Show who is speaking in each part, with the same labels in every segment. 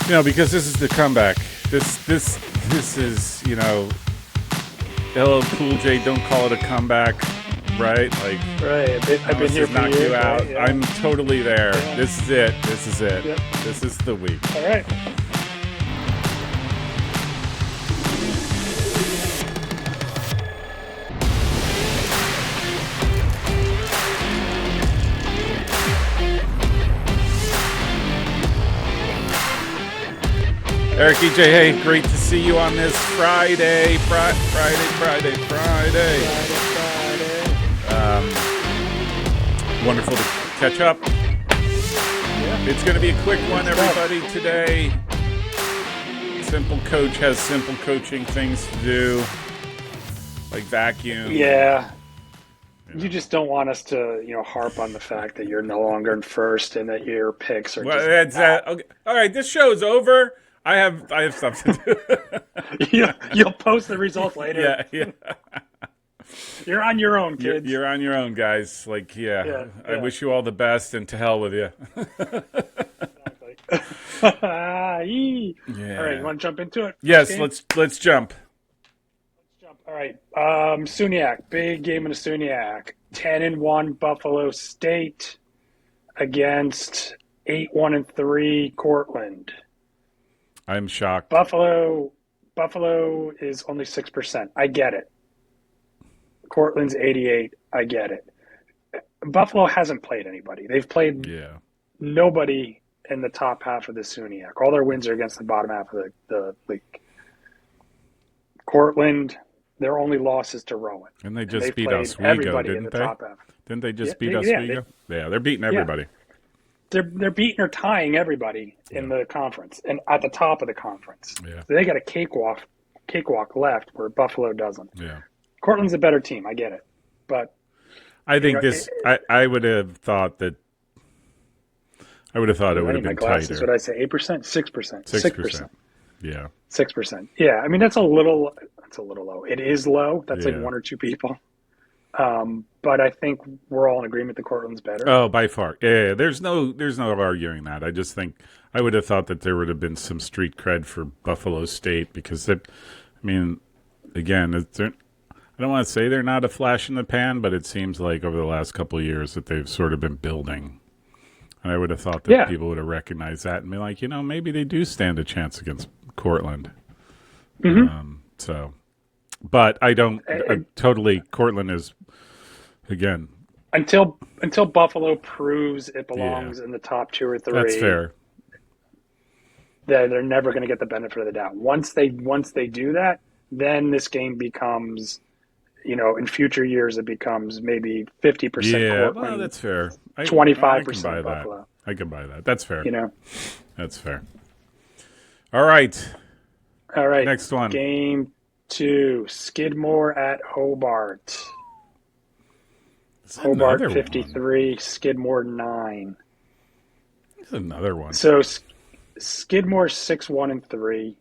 Speaker 1: Because this is the comeback. This is LL Cool J. Don't call it a comeback, right? Like,
Speaker 2: Right. I've been here for
Speaker 1: knock
Speaker 2: years.
Speaker 1: you out.
Speaker 2: Right? Yeah.
Speaker 1: I'm totally there.
Speaker 2: Yeah.
Speaker 1: This is it. This is it.
Speaker 2: Yep.
Speaker 1: This is the week.
Speaker 2: All right.
Speaker 1: Eric EJ, hey, great to see you on this Friday.
Speaker 2: Friday.
Speaker 1: Wonderful to catch up.
Speaker 2: Yeah.
Speaker 1: It's going to be a quick one, everybody, today. Simple Coach has simple coaching things to do, like vacuum.
Speaker 2: Yeah. You just don't want us to, harp on the fact that you're no longer in first and that your picks are
Speaker 1: Well,
Speaker 2: just
Speaker 1: that's okay. All right, this show is over. I have something to do.
Speaker 2: You'll post the results later.
Speaker 1: Yeah.
Speaker 2: You're on your own, kids.
Speaker 1: You're on your own, guys. Like,
Speaker 2: Yeah.
Speaker 1: I wish you all the best, and to hell with you.
Speaker 2: Exactly.
Speaker 1: Yeah.
Speaker 2: All right, you want to jump into it?
Speaker 1: Yes,
Speaker 2: Game?
Speaker 1: let's jump.
Speaker 2: All right. SUNYAC, big game in the SUNYAC. 10-1 Buffalo State against 8-1-3 Cortland.
Speaker 1: I'm shocked.
Speaker 2: Buffalo is only 6%. I get it. Cortland's 88. I get it. Buffalo hasn't played anybody. They've played nobody in the top half of the SUNYAC. All their wins are against the bottom half of the league. Cortland, their only loss is to Rowan.
Speaker 1: And they just beat
Speaker 2: played
Speaker 1: Oswego,
Speaker 2: everybody
Speaker 1: didn't
Speaker 2: in the
Speaker 1: they?
Speaker 2: top half.
Speaker 1: Didn't they just beat Oswego? Yeah, they're beating everybody.
Speaker 2: They're beating or tying everybody in the conference and at the top of the conference.
Speaker 1: Yeah.
Speaker 2: So they got a cakewalk left where Buffalo doesn't.
Speaker 1: Yeah.
Speaker 2: Cortland's a better team. I get it, but
Speaker 1: I think I would have thought that. I would have thought it would have been tighter.
Speaker 2: What I say? 8%, 6%,
Speaker 1: 6%. Yeah.
Speaker 2: 6%. Yeah. I mean, that's a little low. It is low. That's like
Speaker 1: Yeah.
Speaker 2: one or two people. But I think we're all in agreement that Cortland's better.
Speaker 1: Oh, by far. Yeah. There's no arguing that. I just think I would have thought that there would have been some street cred for Buffalo State because again, I don't want to say they're not a flash in the pan, but it seems like over the last couple of years that they've sort of been building. And I would have thought that people would have recognized that and be like, maybe they do stand a chance against Cortland.
Speaker 2: Mm-hmm.
Speaker 1: But I don't totally. Cortland is again
Speaker 2: until Buffalo proves it belongs in the top 2 or 3.
Speaker 1: That's fair.
Speaker 2: They're never going to get the benefit of the doubt. Once they do that, then this game becomes, in future years it becomes maybe 50% Cortland.
Speaker 1: Well, that's fair.
Speaker 2: 25% Buffalo.
Speaker 1: I can buy that. That's fair. That's fair. All right. Next one.
Speaker 2: Game 2, Skidmore at Hobart. Hobart 53, one. Skidmore 9.
Speaker 1: There's another one.
Speaker 2: So Skidmore 6-1-3.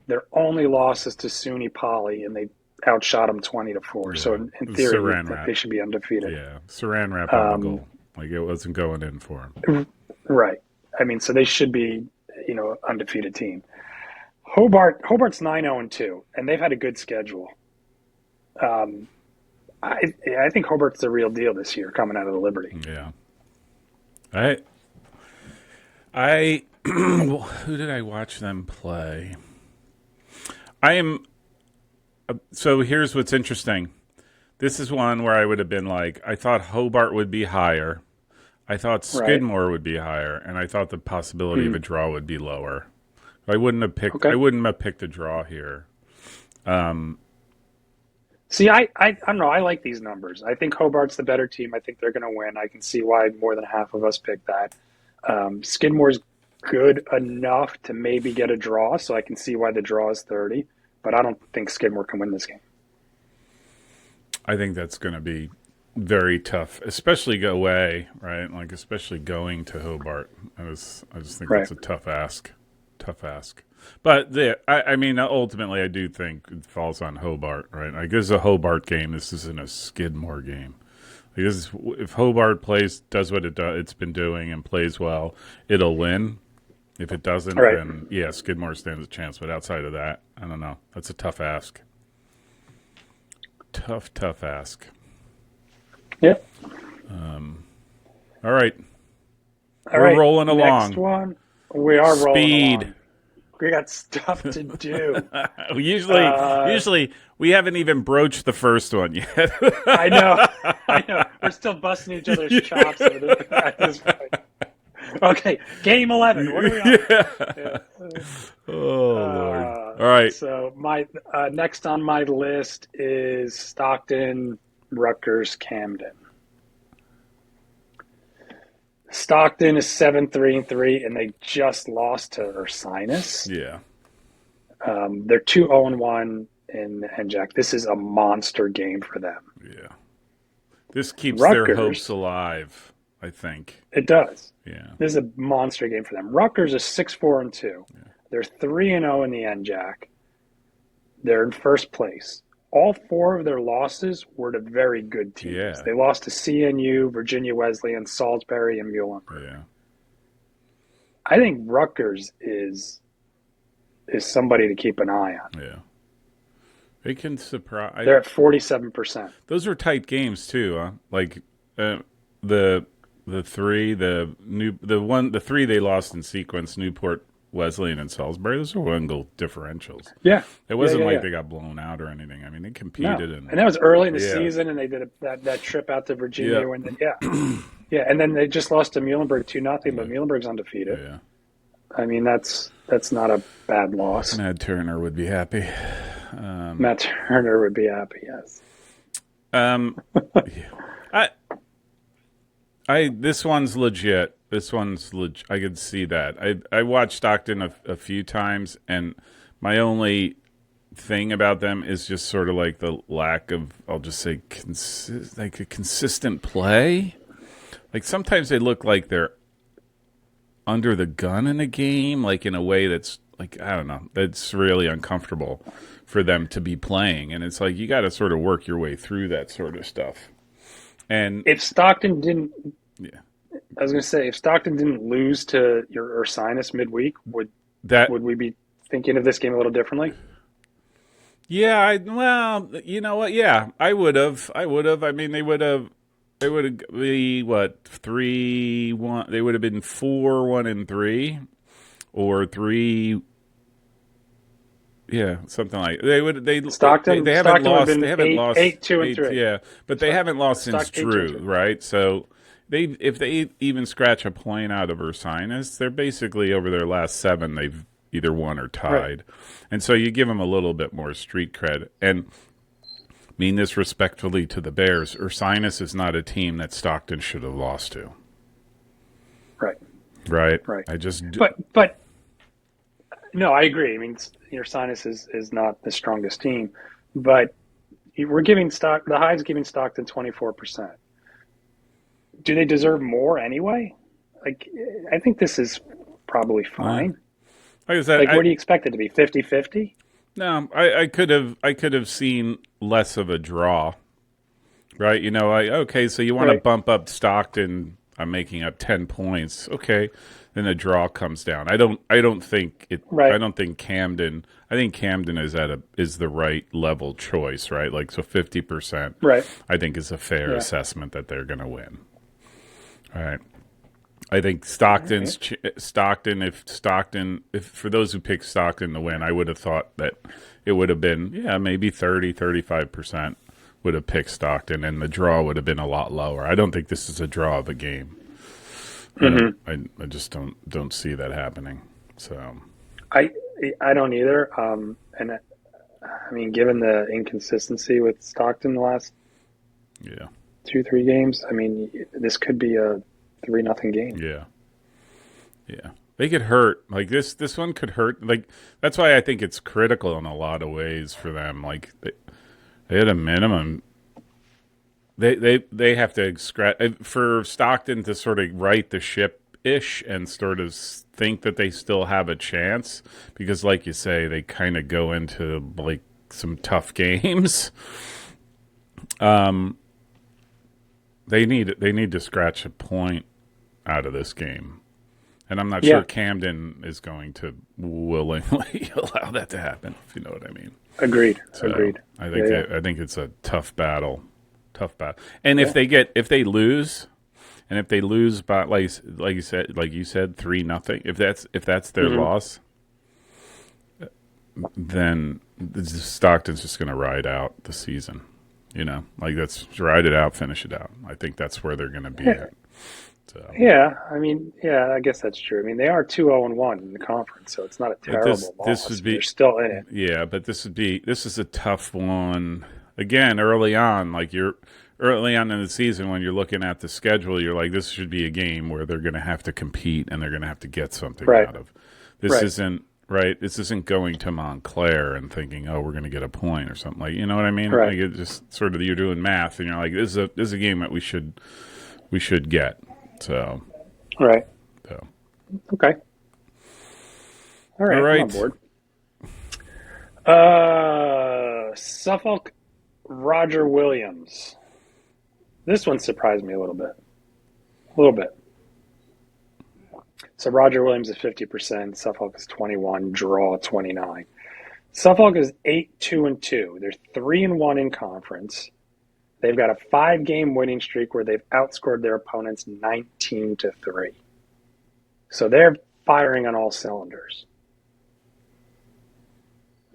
Speaker 2: Their only loss is to SUNY Poly, and they outshot them 20-4. Yeah. So in theory, they should be undefeated.
Speaker 1: Yeah, Saran Wrap on the goal. Like it wasn't going in for them.
Speaker 2: Right. I mean, so they should be, undefeated team. Hobart's 9-0-2, and they've had a good schedule. I think Hobart's the real deal this year, coming out of the Liberty.
Speaker 1: Yeah. I who did I watch them play? So here's what's interesting. This is one where I would have been like, I thought Hobart would be higher. I thought Skidmore would be higher, and I thought the possibility of a draw would be lower. I wouldn't have picked. I wouldn't have picked a draw here.
Speaker 2: See, I don't know. I like these numbers. I think Hobart's the better team. I think they're going to win. I can see why more than half of us picked that. Skidmore's good enough to maybe get a draw, so I can see why the draw is 30. But I don't think Skidmore can win this game.
Speaker 1: I think that's going to be very tough, especially away, right? Like especially going to Hobart. I just think that's a tough ask. But ultimately, I do think it falls on Hobart, right? Like this is a Hobart game. This isn't a Skidmore game. Like if Hobart does what it's been doing and plays well, it'll win. If it doesn't,
Speaker 2: Right.
Speaker 1: then yeah, Skidmore stands a chance. But outside of that, I don't know. That's a tough ask. Tough ask.
Speaker 2: Yep.
Speaker 1: All right,
Speaker 2: All
Speaker 1: we're
Speaker 2: right.
Speaker 1: rolling
Speaker 2: Next
Speaker 1: along.
Speaker 2: one. We are rolling
Speaker 1: Speed.
Speaker 2: along. We got stuff to do.
Speaker 1: usually,
Speaker 2: Uh,
Speaker 1: usually we haven't even broached the first one yet.
Speaker 2: I know. I know. We're still busting each other's chops at this point. Okay, game 11. What are we on?
Speaker 1: Yeah. Oh Lord. All right.
Speaker 2: So my next on my list is Stockton, Rutgers, Camden. Stockton is 7-3-3, and they just lost to Ursinus.
Speaker 1: Yeah.
Speaker 2: They're 2-1 in NJAC. This is a monster game for them.
Speaker 1: Yeah. This keeps their hopes
Speaker 2: Rutgers,
Speaker 1: alive, I think.
Speaker 2: it does.
Speaker 1: Yeah.
Speaker 2: This is a monster game for them. Rutgers is 6-4-2. They're 3-0 in the NJAC. They're in first place. All four of their losses were to very good teams.
Speaker 1: Yeah.
Speaker 2: They lost to CNU, Virginia Wesleyan, Salisbury, and Muhlenberg.
Speaker 1: Yeah.
Speaker 2: I think Rutgers is somebody to keep an eye on.
Speaker 1: Yeah. They can surprise.
Speaker 2: They're at 47%.
Speaker 1: Those were tight games too, huh? Like the three, the three they lost in sequence, Newport, Wesleyan, and Salisbury. Those are 1-goal differentials.
Speaker 2: Yeah.
Speaker 1: It wasn't
Speaker 2: Yeah.
Speaker 1: they got blown out or anything. I mean, they
Speaker 2: No.
Speaker 1: competed
Speaker 2: And that was early in the
Speaker 1: Yeah.
Speaker 2: season, and they did that trip out to Virginia.
Speaker 1: Yeah.
Speaker 2: And then, yeah, and then they just lost to Muhlenberg 2-0, but Muhlenberg's undefeated.
Speaker 1: Yeah.
Speaker 2: I mean, that's not a bad loss.
Speaker 1: Matt Turner would be happy.
Speaker 2: Matt Turner would be happy. Yes.
Speaker 1: This one's legit. I could see that. I watched Stockton a few times, and my only thing about them is just sort of like the lack of, I'll just say, like a consistent play. Like sometimes they look like they're under the gun in a game, like in a way that's like, I don't know, that's really uncomfortable for them to be playing. And it's like you got to sort of work your way through that sort of stuff. And
Speaker 2: If Stockton didn't,
Speaker 1: yeah,
Speaker 2: I was going to say, if Stockton didn't lose to your Ursinus midweek, would we be thinking of this game a little differently?
Speaker 1: Yeah, well, you know what? Yeah, I would have. I mean, they would have be what 3-1. They would have been 4-1-3, or 3. Yeah, something like they would.
Speaker 2: Stockton.
Speaker 1: They haven't
Speaker 2: Stockton would have
Speaker 1: lost.
Speaker 2: been
Speaker 1: They haven't lost
Speaker 2: 8-2-3.
Speaker 1: Yeah, but they haven't lost since
Speaker 2: Stockton
Speaker 1: Drew,
Speaker 2: 8-2-3.
Speaker 1: right? So if they even scratch a point out of Ursinus, they're basically over their last 7. They've either won or tied,
Speaker 2: Right.
Speaker 1: and so you give them a little bit more street cred. And mean this respectfully to the Bears, Ursinus is not a team that Stockton should have lost to.
Speaker 2: Right.
Speaker 1: Right.
Speaker 2: Right.
Speaker 1: I just.
Speaker 2: But no, I agree. I mean, your Sinus is not the strongest team, but we're giving the Hive's giving Stockton 24%. Do they deserve more anyway? Like, I think this is probably fine.
Speaker 1: Like I said,
Speaker 2: Like, what do you expect it to be? 50-50?
Speaker 1: No, I could have seen less of a draw, right? You know, okay, so you want to bump up Stockton. I'm making up 10 points. Okay, then a draw comes down. I don't think it.
Speaker 2: Right.
Speaker 1: I don't think Camden. I think Camden is the right level choice, right? Like so, 50%.
Speaker 2: Right.
Speaker 1: I think is a fair assessment that they're going to win. All right. I think Stockton, if for those who picked Stockton to win, I would have thought that it would have been, maybe 30-35% would have picked Stockton, and the draw would have been a lot lower. I don't think this is a draw of a game. I just don't see that happening. So
Speaker 2: I don't either. And I mean, given the inconsistency with Stockton the last 2-3 games, I mean, this could be a 3-0 game.
Speaker 1: Yeah. They could hurt. Like this one could hurt. Like that's why I think it's critical in a lot of ways for them. Like they had a minimum. They have to scratch for Stockton to sort of right the ship ish and sort of think that they still have a chance because, like you say, they kind of go into like some tough games. They need to scratch a point out of this game. And I'm not
Speaker 2: Yeah,
Speaker 1: sure Camden is going to willingly allow that to happen, if you know what I mean.
Speaker 2: agreed.
Speaker 1: So
Speaker 2: Agreed.
Speaker 1: I
Speaker 2: Yeah,
Speaker 1: think
Speaker 2: yeah,
Speaker 1: I think it's a tough battle, tough battle. And
Speaker 2: yeah.
Speaker 1: if they lose, and if they lose by like you said 3-0, if that's their
Speaker 2: Hmm.
Speaker 1: loss, then Stockton's just going to ride out the season. You know, like that's ride it out, finish it out. I think that's where they're going to be
Speaker 2: Yeah,
Speaker 1: at. So,
Speaker 2: yeah. I mean, yeah, I guess that's true. I mean, they are 2-0-1 in the conference, so it's not a
Speaker 1: but
Speaker 2: terrible
Speaker 1: this
Speaker 2: loss.
Speaker 1: would
Speaker 2: I mean, they're
Speaker 1: be
Speaker 2: still in it.
Speaker 1: yeah, but this is a tough one. Again, early on, like you're early on in the season when you're looking at the schedule, you're like, this should be a game where they're going to have to compete and they're going to have to get something
Speaker 2: Right,
Speaker 1: out of. This
Speaker 2: right,
Speaker 1: isn't right. This isn't going to Montclair and thinking, oh, we're going to get a point or something like. You know what I mean?
Speaker 2: right,
Speaker 1: Like it just sort of you're doing math and you're like, this is a game that we should get. So,
Speaker 2: right.
Speaker 1: so
Speaker 2: Okay. All
Speaker 1: all
Speaker 2: right, I'm on
Speaker 1: right.
Speaker 2: board. Suffolk, Roger Williams. This one surprised me a little bit. A little bit. So Roger Williams is 50%, Suffolk is 21, draw 29. Suffolk is 8-2-2. They're 3-1 in conference. They've got a 5-game winning streak where they've outscored their opponents 19-3. So they're firing on all cylinders.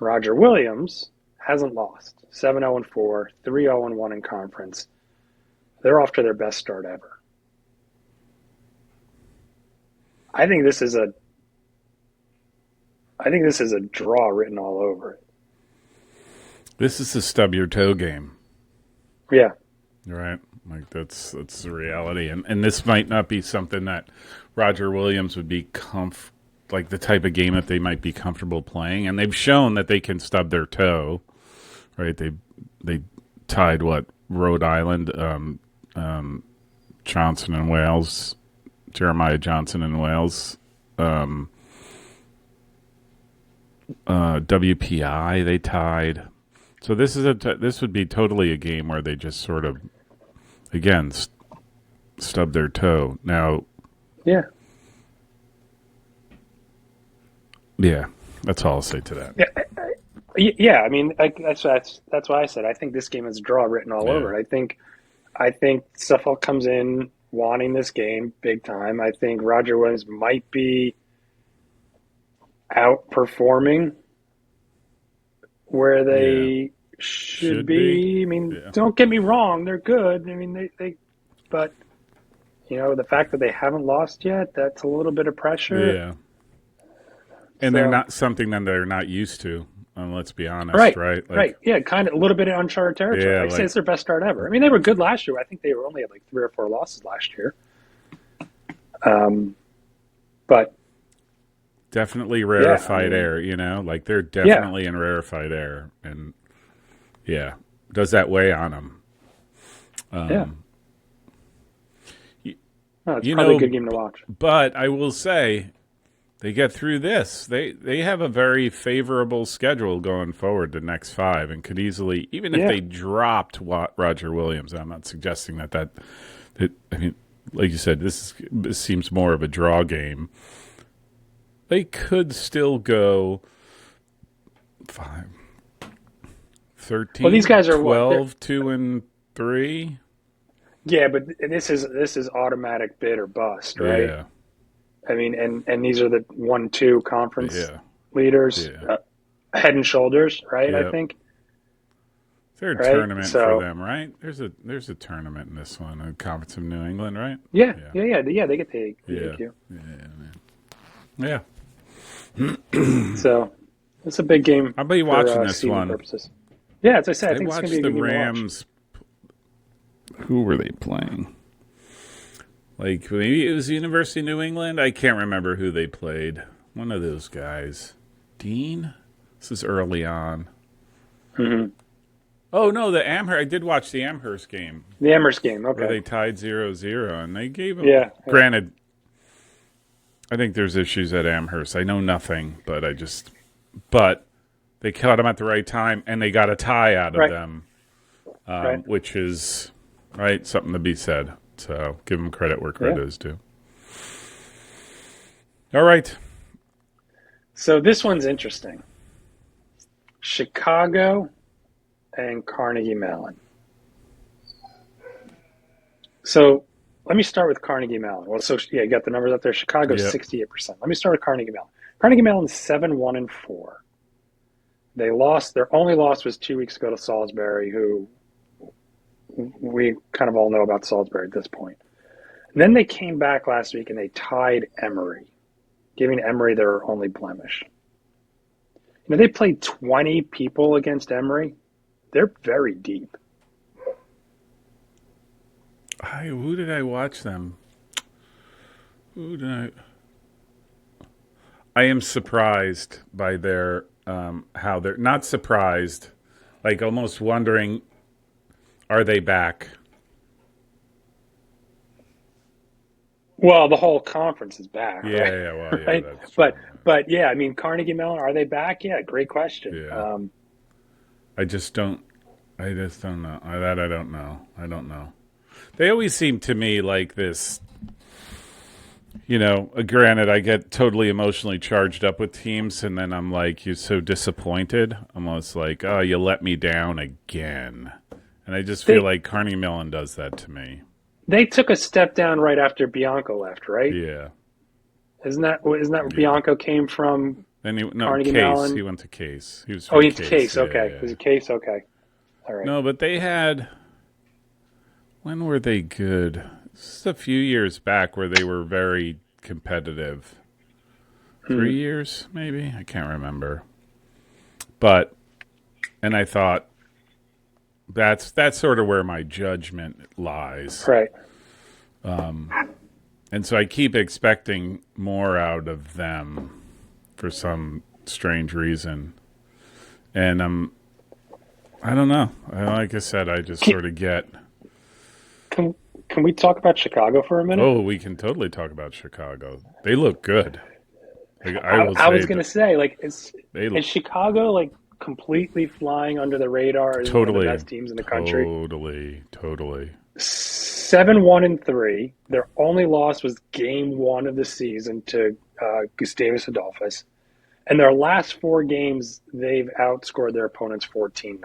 Speaker 2: Roger Williams hasn't lost. 7-0-4, 3-0-1 in conference. They're off to their best start ever. I think this is a draw written all over it.
Speaker 1: This is a stub your toe game.
Speaker 2: Yeah.
Speaker 1: Right. Like that's the reality. And this might not be something that Roger Williams would be like the type of game that they might be comfortable playing. And they've shown that they can stub their toe. Right. They tied what Rhode Island, Johnson and Wales, Jeremiah Johnson and Wales, WPI they tied. So this is this would be totally a game where they just sort of again stub their toe. Now,
Speaker 2: Yeah.
Speaker 1: yeah, that's all I'll say to that.
Speaker 2: Yeah. Yeah, I mean, that's why I said I think this game is a draw written all
Speaker 1: Yeah,
Speaker 2: over it. I think Suffolk comes in wanting this game big time. I think Roger Williams might be outperforming where
Speaker 1: yeah,
Speaker 2: they should
Speaker 1: should be.
Speaker 2: be. I mean,
Speaker 1: Yeah,
Speaker 2: don't get me wrong, they're good. I mean, but the fact that they haven't lost yet, that's a little bit of pressure.
Speaker 1: yeah, and they're
Speaker 2: So,
Speaker 1: not something that they're not used to. Let's be honest,
Speaker 2: right,
Speaker 1: right?
Speaker 2: right,
Speaker 1: Like,
Speaker 2: yeah, kind of a little bit of uncharted territory.
Speaker 1: yeah,
Speaker 2: Like I say,
Speaker 1: like
Speaker 2: it's their best start ever. I mean, they were good last year. I think they were only at like 3 or 4 losses last year. But
Speaker 1: definitely
Speaker 2: yeah, I
Speaker 1: rarefied
Speaker 2: mean,
Speaker 1: air. You know, like they're
Speaker 2: yeah,
Speaker 1: definitely in rarefied air, and yeah, does that weigh on them?
Speaker 2: yeah.
Speaker 1: You,
Speaker 2: No, it's
Speaker 1: you
Speaker 2: probably a
Speaker 1: know,
Speaker 2: good game to watch.
Speaker 1: but I will say they get through this. They have a very favorable schedule going forward the next 5, and could easily, even if
Speaker 2: Yeah,
Speaker 1: they dropped Roger Williams. I'm not suggesting that. I mean, like you said, this seems more of a draw game. They could still go 5,
Speaker 2: well, these
Speaker 1: 13,
Speaker 2: guys are what?
Speaker 1: 12, 2 and 3.
Speaker 2: Yeah, but this is automatic bid or bust, right?
Speaker 1: Yeah,
Speaker 2: I mean, and these are the 1-2 conference
Speaker 1: yeah,
Speaker 2: leaders,
Speaker 1: yeah,
Speaker 2: head and shoulders, right? I
Speaker 1: yeah.
Speaker 2: think,
Speaker 1: There's a
Speaker 2: right?
Speaker 1: tournament for
Speaker 2: So
Speaker 1: them, right? There's a tournament in this one, a Conference of New England, right?
Speaker 2: yeah,
Speaker 1: Yeah,
Speaker 2: yeah, yeah, yeah. They get the
Speaker 1: yeah,
Speaker 2: AQ.
Speaker 1: yeah, man. Yeah.
Speaker 2: So it's a big game
Speaker 1: I'll be watching
Speaker 2: for
Speaker 1: this
Speaker 2: seeding
Speaker 1: one.
Speaker 2: purposes. Yeah, as I said, I
Speaker 1: I
Speaker 2: think it's going to be
Speaker 1: watched
Speaker 2: a
Speaker 1: the
Speaker 2: good game to watch.
Speaker 1: Rams. Who were they playing? Like maybe it was University of New England. I can't remember who they played. One of those guys. Dean. This is early on.
Speaker 2: Hmm.
Speaker 1: Oh no, the Amherst. I did watch the Amherst game
Speaker 2: The Emers game,
Speaker 1: where they
Speaker 2: okay.
Speaker 1: tied 0-0, and they gave them.
Speaker 2: Yeah, yeah,
Speaker 1: Granted, I think there's issues at Amherst. I know nothing, but they caught them at the right time, and they got a tie out of
Speaker 2: right,
Speaker 1: them,
Speaker 2: right.
Speaker 1: which is right something to be said. So give them credit where
Speaker 2: Yeah,
Speaker 1: credit is due. All right.
Speaker 2: So this one's interesting. Chicago and Carnegie Mellon. So let me start with Carnegie Mellon. Well, so yeah, you got the numbers up there. Chicago's
Speaker 1: Yep.
Speaker 2: 68%. Let me start with Carnegie Mellon. Carnegie Mellon's 7-1-4. They lost. Their only loss was 2 weeks ago to Salisbury, who we kind of all know about Salisbury at this point. And then they came back last week and they tied Emory, giving Emory their only blemish. They played 20 people against Emory. They're very deep.
Speaker 1: Who did I watch them? Who did I am surprised by their how they're not surprised, like almost wondering, are they back?
Speaker 2: Well, the whole conference is back,
Speaker 1: Yeah,
Speaker 2: right?
Speaker 1: yeah, well, yeah,
Speaker 2: Right?
Speaker 1: that's true.
Speaker 2: But yeah, I mean, Carnegie Mellon, are they back? Yeah, great question.
Speaker 1: Yeah, I just don't. I just don't know. I don't know. I don't know. They always seem to me like this. Granted, I get totally emotionally charged up with teams, and then I'm like, you're so disappointed. Almost like, oh, you let me down again. And I just feel like Carnegie Mellon does that to me.
Speaker 2: They took a step down right after Bianco left, right?
Speaker 1: Yeah.
Speaker 2: Isn't that where Bianco came from?
Speaker 1: Then
Speaker 2: Carnegie
Speaker 1: Case.
Speaker 2: Mellon?
Speaker 1: He went to Case. He was.
Speaker 2: Oh, he's Case.
Speaker 1: Yeah,
Speaker 2: Okay,
Speaker 1: yeah.
Speaker 2: was it Case? Okay, all right.
Speaker 1: No, but they had. When were they good? Just a few years back, where they were very competitive. 3 years, maybe, I can't remember. And I thought that's sort of where my judgment lies.
Speaker 2: Right.
Speaker 1: And so I keep expecting more out of them for some strange reason. And I don't know. Like I said, I just sort of get.
Speaker 2: Can we talk about Chicago for a minute?
Speaker 1: Oh, we can totally talk about Chicago. They look good. Like,
Speaker 2: I was going to say, like, is
Speaker 1: look
Speaker 2: Chicago like completely flying under the radar as one of the best teams in the country?
Speaker 1: Totally.
Speaker 2: 7-1-3. Their only loss was game 1 of the season to Gustavus Adolphus. And their last 4 games, they've outscored their opponents 14-0.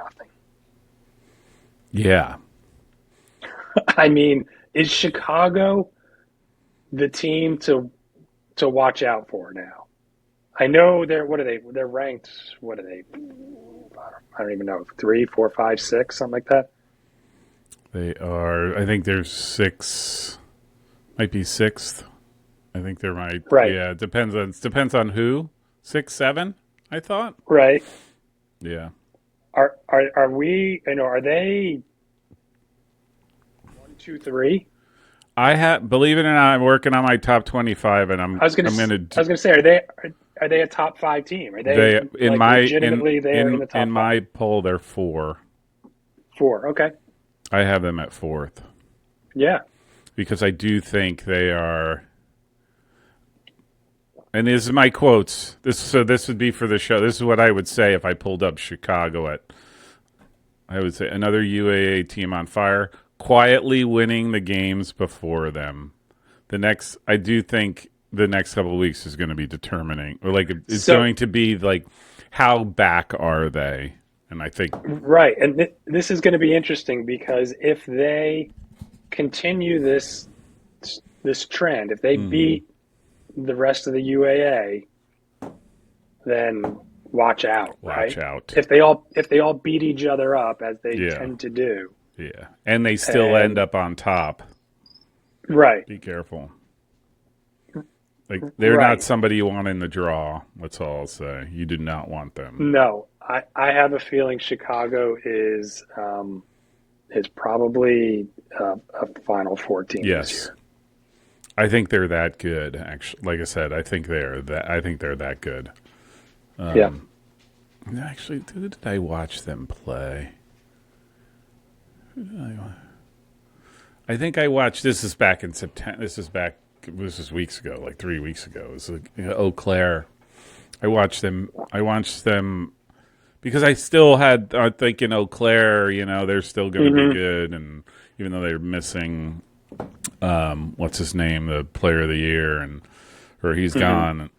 Speaker 1: Yeah.
Speaker 2: I mean, is Chicago the team to watch out for now? I know they're they're ranked. What are they? I don't even know. 3, 4, 5, 6, something like that.
Speaker 1: They are. I think they're 6. Might be 6th. I think they're right. Yeah, it depends on who. 6, 7. I thought.
Speaker 2: Right.
Speaker 1: Yeah.
Speaker 2: Are we? Are they 1, 2, 3?
Speaker 1: Believe it or not, I'm working on my top 25, and
Speaker 2: I was going to say, are they a top 5 team? Are they legitimately there in the top 5?
Speaker 1: In my poll, they're 4.
Speaker 2: 4, okay.
Speaker 1: I have them at 4th.
Speaker 2: Yeah.
Speaker 1: Because I do think they are. And this is my quotes. This would be for the show. This is what I would say if I pulled up Chicago I would say another UAA team on fire, quietly winning the games before them. I do think the next couple of weeks is going to be determining, or like it's going to be like, how back are they? And I think
Speaker 2: right, and this is going to be interesting because if they continue this trend, if they beat the rest of the UAA, then watch out.
Speaker 1: Watch out.
Speaker 2: If they all beat each other up as they tend to do.
Speaker 1: Yeah, and they still end up on top.
Speaker 2: Right.
Speaker 1: Be careful. Like they're not somebody you want in the draw. That's all I'll say. You do not want them.
Speaker 2: No, I have a feeling Chicago is probably a Final Four team this year.
Speaker 1: I think they're that good. Actually, like I said, I think they're that good.
Speaker 2: Yeah.
Speaker 1: Actually, who did I watch them play? I think I watched. This is back in September. This is weeks ago, like 3 weeks ago. It was Eau Claire. I watched them because I still had thinking Eau Claire. They're still going to be good, and even though they're missing, what's his name, the Player of the Year, and or he's gone,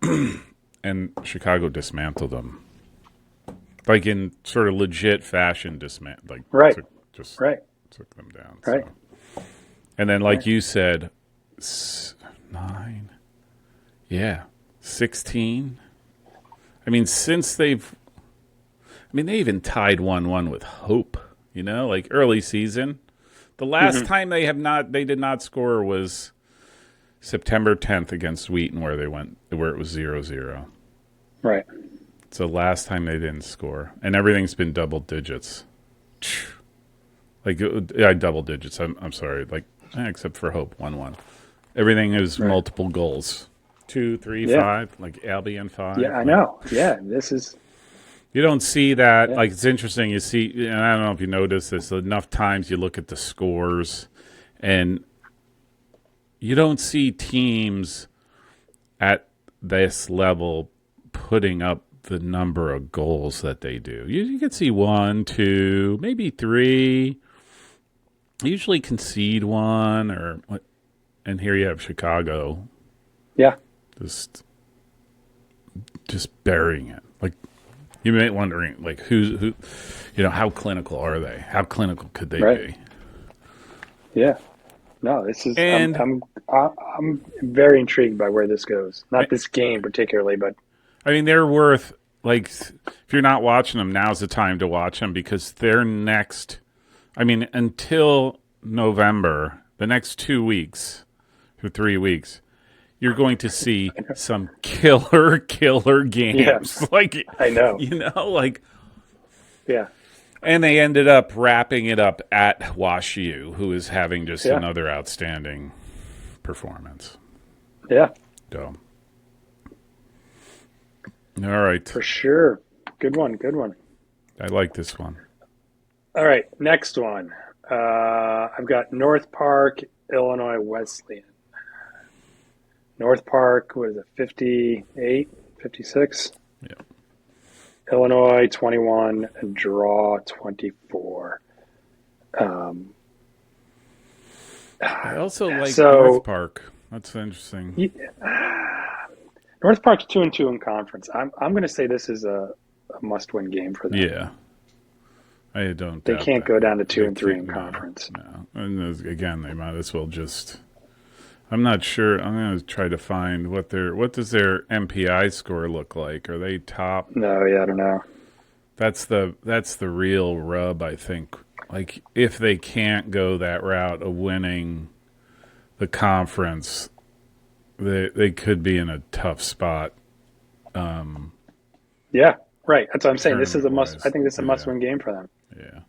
Speaker 1: and Chicago dismantled them, like in sort of legit fashion.
Speaker 2: Right.
Speaker 1: Just
Speaker 2: Right.
Speaker 1: took them down.
Speaker 2: Right.
Speaker 1: So. And then, like you said, 9, yeah, 16. I mean, they even tied 1-1 with Hope. Like early season. The last time they did not score was September 10th against Wheaton, where it was 0-0.
Speaker 2: Right.
Speaker 1: It's the last time they didn't score, and everything's been double digits. Like, double digits. I'm sorry. Like, except for Hope 1-1. Everything is multiple goals. 2, 3, 5. Like Albion 5.
Speaker 2: Yeah, I know. Yeah, this is.
Speaker 1: You don't see that.
Speaker 2: Yeah.
Speaker 1: Like, it's interesting. You see, and I don't know if you notice this, enough times you look at the scores, and you don't see teams at this level putting up the number of goals that they do. You can see 1, 2, maybe 3. Usually concede 1, and here you have Chicago.
Speaker 2: Yeah.
Speaker 1: Just burying it. Like, you may be wondering, like, who, how clinical are they? How clinical could they be?
Speaker 2: Yeah. No, this is.
Speaker 1: And
Speaker 2: I'm very intrigued by where this goes. Not this game particularly, but
Speaker 1: I mean, they're worth, like, if you're not watching them, now's the time to watch them, because they're next. I mean, until November, the next 2 weeks or 3 weeks, you're going to see some killer games.
Speaker 2: Yeah,
Speaker 1: Like,
Speaker 2: I know.
Speaker 1: Like,
Speaker 2: Yeah.
Speaker 1: and they ended up wrapping it up at WashU, who is having just another outstanding performance.
Speaker 2: Yeah.
Speaker 1: So, all right.
Speaker 2: For sure. Good one. Good one.
Speaker 1: I like this one.
Speaker 2: All right. Next one. I've got North Park, Illinois Wesleyan. North Park was a 58, 56.
Speaker 1: Yeah.
Speaker 2: Illinois 21, draw 24.
Speaker 1: I also like North Park. That's interesting.
Speaker 2: North Park's 2-2 in conference. I'm going to say this is a must-win game for them.
Speaker 1: Yeah. I don't.
Speaker 2: They can't go down to 2-3 in
Speaker 1: no,
Speaker 2: conference.
Speaker 1: No, and again, they might as well just. I'm not sure. I'm going to try to find what does their MPI score look like? Are they top?
Speaker 2: No, yeah, I don't know.
Speaker 1: That's the real rub, I think. Like, if they can't go that route of winning the conference, they could be in a tough spot.
Speaker 2: Yeah, right. That's what I'm saying. This is a must. I think this is a must-win game for them.
Speaker 1: Yeah,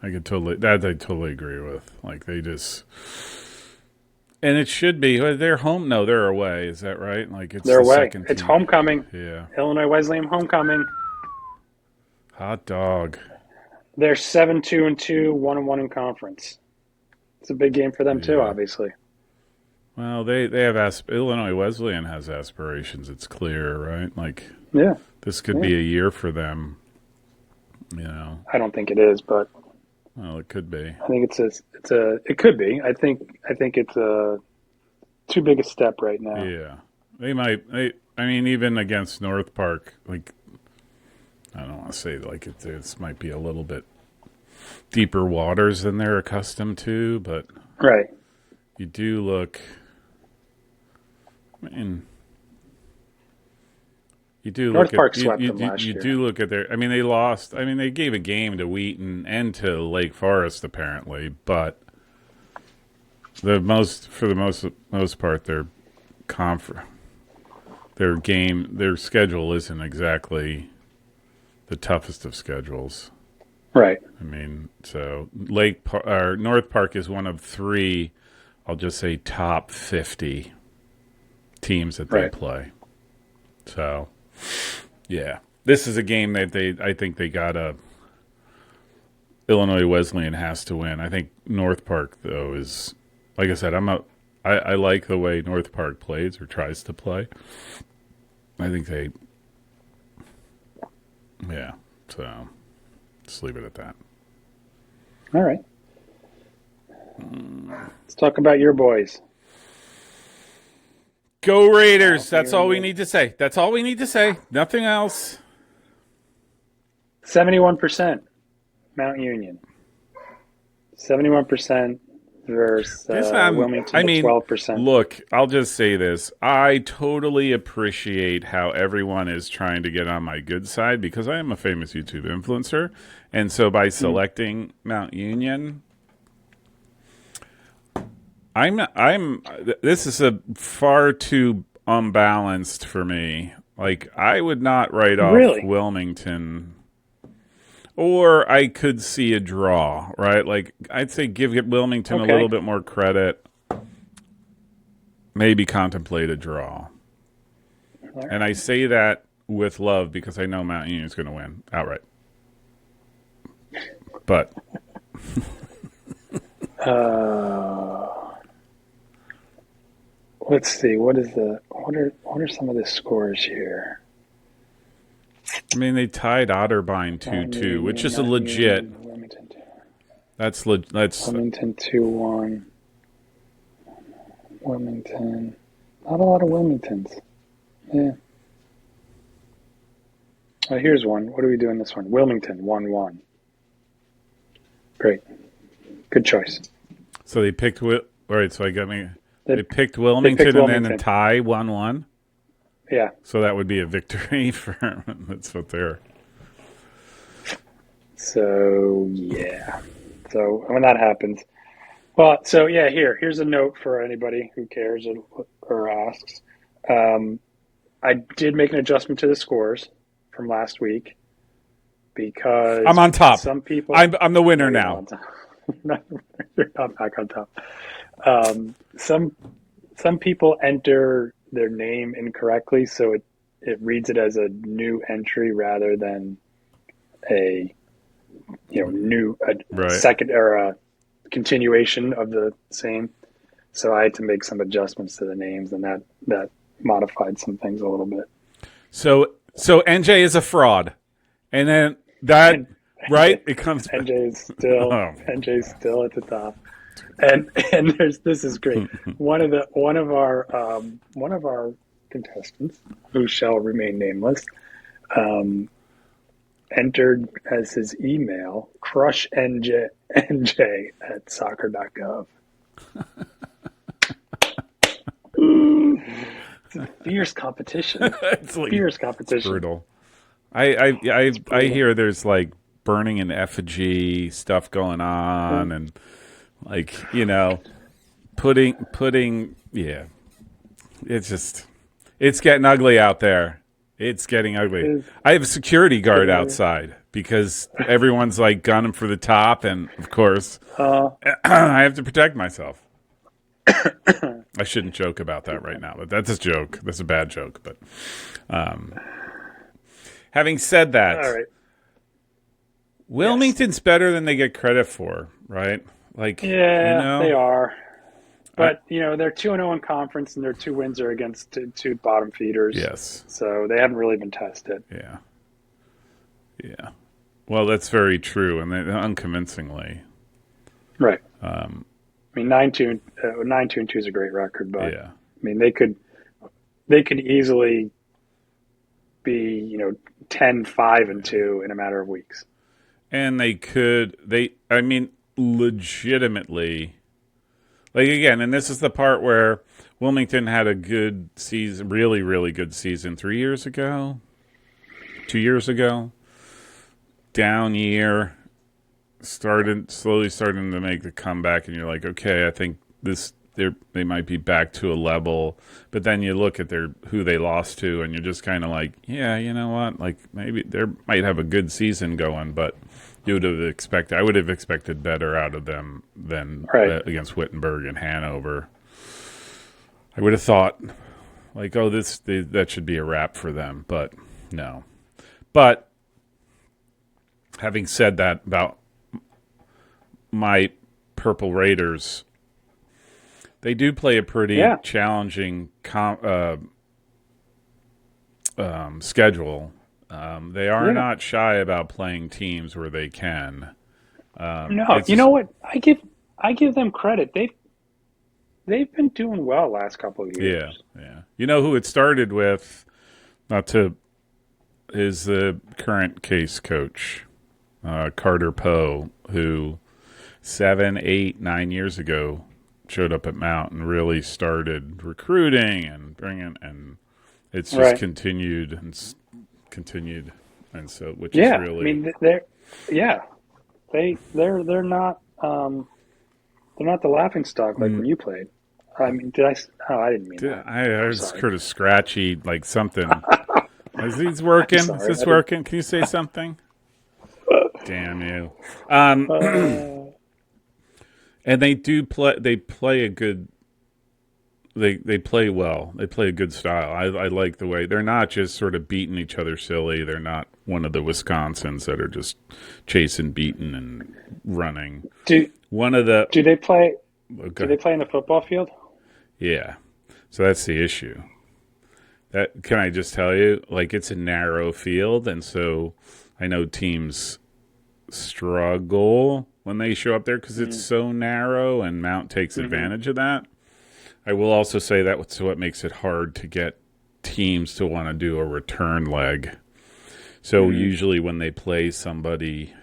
Speaker 1: I totally agree with. Like, they just. And it should be. They're home. No, they're away. Is that right? Like, it's
Speaker 2: they're
Speaker 1: the
Speaker 2: away.
Speaker 1: Second
Speaker 2: It's
Speaker 1: team.
Speaker 2: homecoming.
Speaker 1: Yeah.
Speaker 2: Illinois Wesleyan homecoming.
Speaker 1: Hot dog.
Speaker 2: They're 7-2-2, 1-1 in conference. It's a big game for them too, obviously.
Speaker 1: Well, they have Illinois Wesleyan has aspirations. It's clear, right? Like, this could be a year for them.
Speaker 2: I don't think it is, but.
Speaker 1: Well, it could be.
Speaker 2: I think it could be. I think it's a too big a step right now.
Speaker 1: Yeah. They might, I mean, even against North Park, like, I don't want to say like this might be a little bit deeper waters than they're accustomed to, but
Speaker 2: right.
Speaker 1: You do look, I mean, you do
Speaker 2: North
Speaker 1: look
Speaker 2: Park
Speaker 1: at,
Speaker 2: swept
Speaker 1: you,
Speaker 2: them
Speaker 1: you,
Speaker 2: last
Speaker 1: you
Speaker 2: year.
Speaker 1: do look at their, I mean, they lost, I mean, they gave a game to Wheaton and to Lake Forest apparently, but for the most part, their schedule isn't exactly the toughest of schedules.
Speaker 2: Right.
Speaker 1: I mean, so North Park is one of 3, I'll just say top 50 teams that they play. So, yeah, this is a game that I think they gotta. Illinois Wesleyan has to win. I think North Park though is, like I said, I like the way North Park plays or tries to play. I think they, yeah. So, just leave it at that.
Speaker 2: All right. Let's talk about your boys.
Speaker 1: Go Raiders.
Speaker 2: Mount
Speaker 1: That's all we
Speaker 2: Union.
Speaker 1: need to say. That's all we need to say. Nothing else.
Speaker 2: 71% Mount Union. 71% versus
Speaker 1: This
Speaker 2: Wilmington
Speaker 1: I
Speaker 2: at
Speaker 1: mean,
Speaker 2: 12%.
Speaker 1: look, I'll just say this. I totally appreciate how everyone is trying to get on my good side because I am a famous YouTube influencer. And so by selecting Mount Union, this is a far too unbalanced for me. Like I would not write off
Speaker 2: Really?
Speaker 1: Wilmington. Or I could see a draw, right? Like I'd say give Wilmington a little
Speaker 2: Okay.
Speaker 1: bit more credit. Maybe contemplate a draw.
Speaker 2: All
Speaker 1: And I
Speaker 2: right.
Speaker 1: say that with love because I know Mount Union is going to win outright. But
Speaker 2: Uh, let's see. What are some of the scores here?
Speaker 1: I mean, they tied Otterbein 2-2, which is a
Speaker 2: Mount
Speaker 1: legit.
Speaker 2: Union, Wilmington,
Speaker 1: That's
Speaker 2: Wilmington 2-1. Wilmington. Not a lot of Wilmingtons. Yeah. Here's one. What are we doing this one? Wilmington 1-1. Great. Good choice.
Speaker 1: so they picked All right, so I got me.
Speaker 2: They,
Speaker 1: They picked
Speaker 2: they
Speaker 1: Wilmington
Speaker 2: picked
Speaker 1: and then a
Speaker 2: Wilmington.
Speaker 1: tie 1-1.
Speaker 2: Yeah.
Speaker 1: So that would be a victory for that's what they're.
Speaker 2: So yeah. So when that happens, well, so yeah, here's a note for anybody who cares or asks. Um, I did make an adjustment to the scores from last week
Speaker 1: I'm
Speaker 2: because
Speaker 1: on top.
Speaker 2: some people.
Speaker 1: I'm the
Speaker 2: No,
Speaker 1: winner
Speaker 2: you're not
Speaker 1: now.
Speaker 2: on top. You're not back on top. Some people enter their name incorrectly, so it reads it as a new entry rather than a new a
Speaker 1: Right.
Speaker 2: second or a continuation of the same. So I had to make some adjustments to the names, and that modified some things a little bit.
Speaker 1: So NJ is a fraud, and then that
Speaker 2: And
Speaker 1: right it comes. Oh,
Speaker 2: NJ is still at the top, and this is great. One of our contestants, who shall remain nameless, um, entered as his email crushnj at soccer.gov. It's a fierce competition.
Speaker 1: it's like
Speaker 2: Fierce
Speaker 1: it's
Speaker 2: competition.
Speaker 1: brutal. I
Speaker 2: Brutal.
Speaker 1: hear there's like burning in effigy stuff going on, and like putting yeah. It's getting ugly out there. It's getting ugly.
Speaker 2: Is
Speaker 1: I have a security guard
Speaker 2: getting
Speaker 1: outside because everyone's like gunning for the top, and of course,
Speaker 2: uh,
Speaker 1: I have to protect myself. I shouldn't joke about that right now, but that's a joke. That's a bad joke. But having said that,
Speaker 2: all right.
Speaker 1: Wilmington's better than they get credit for, right? Like,
Speaker 2: Yeah, they are.
Speaker 1: I,
Speaker 2: But they're 2-0 in conference, and their two wins are against two bottom feeders.
Speaker 1: yes,
Speaker 2: So they haven't really been tested.
Speaker 1: yeah, yeah. Well, that's very true, and unconvincingly,
Speaker 2: Right. I mean, 9-2, 9-2 is a great record, but
Speaker 1: yeah.
Speaker 2: I mean they could easily be 10-5-2 in a matter of weeks.
Speaker 1: And I mean, legitimately, like again, and this is the part where Wilmington had a good season, really, really good season 3 years ago, 2 years ago, down year, slowly starting to make the comeback, and you're like, okay, I think they might be back to a level, but then you look at who they lost to, and you're just kind of like, yeah, you know what, like maybe they might have a good season going, but I would have expected better out of them than
Speaker 2: Right.
Speaker 1: against Wittenberg and Hanover. I would have thought, like, oh, that should be a wrap for them, but no. But having said that about my Purple Raiders, they do play a pretty
Speaker 2: Yeah.
Speaker 1: challenging schedule. They are
Speaker 2: Yeah.
Speaker 1: not shy about playing teams where they can.
Speaker 2: No,
Speaker 1: It's
Speaker 2: you
Speaker 1: just,
Speaker 2: know what? I give them credit. They've they've been doing well last couple of
Speaker 1: Yeah,
Speaker 2: years.
Speaker 1: yeah. You know who it started with? Not to is the current case coach, Carter Poe, who 7, 8, 9 years ago showed up at Mount and really started recruiting and bringing, and it's just
Speaker 2: Right.
Speaker 1: continued and continued, and so which is
Speaker 2: Yeah. I
Speaker 1: really
Speaker 2: mean, yeah, they're not the laughing stock like when you played. I mean, did I? Oh, I didn't mean that.
Speaker 1: I
Speaker 2: I'm
Speaker 1: was
Speaker 2: sorry.
Speaker 1: sort of scratchy, like something. Is these
Speaker 2: I'm
Speaker 1: working? Is
Speaker 2: sorry.
Speaker 1: this
Speaker 2: I didn't.
Speaker 1: working? Can you say something? Damn you!
Speaker 2: Uh,
Speaker 1: And they do play. They play a good. They play well. They play a good style. I like the way they're not just sort of beating each other silly. They're not one of the Wisconsins that are just chasing, beating, and running.
Speaker 2: do
Speaker 1: One of the
Speaker 2: do they play? Do
Speaker 1: okay,
Speaker 2: they play in the football field?
Speaker 1: yeah. So that's the issue. That can I just tell you? Like it's a narrow field, and so I know teams struggle when they show up there because it's so narrow, and Mount takes
Speaker 2: Mm-hmm.
Speaker 1: advantage of that. I will also say that's what makes it hard to get teams to want to do a return leg. So
Speaker 2: Mm-hmm.
Speaker 1: usually when they play somebody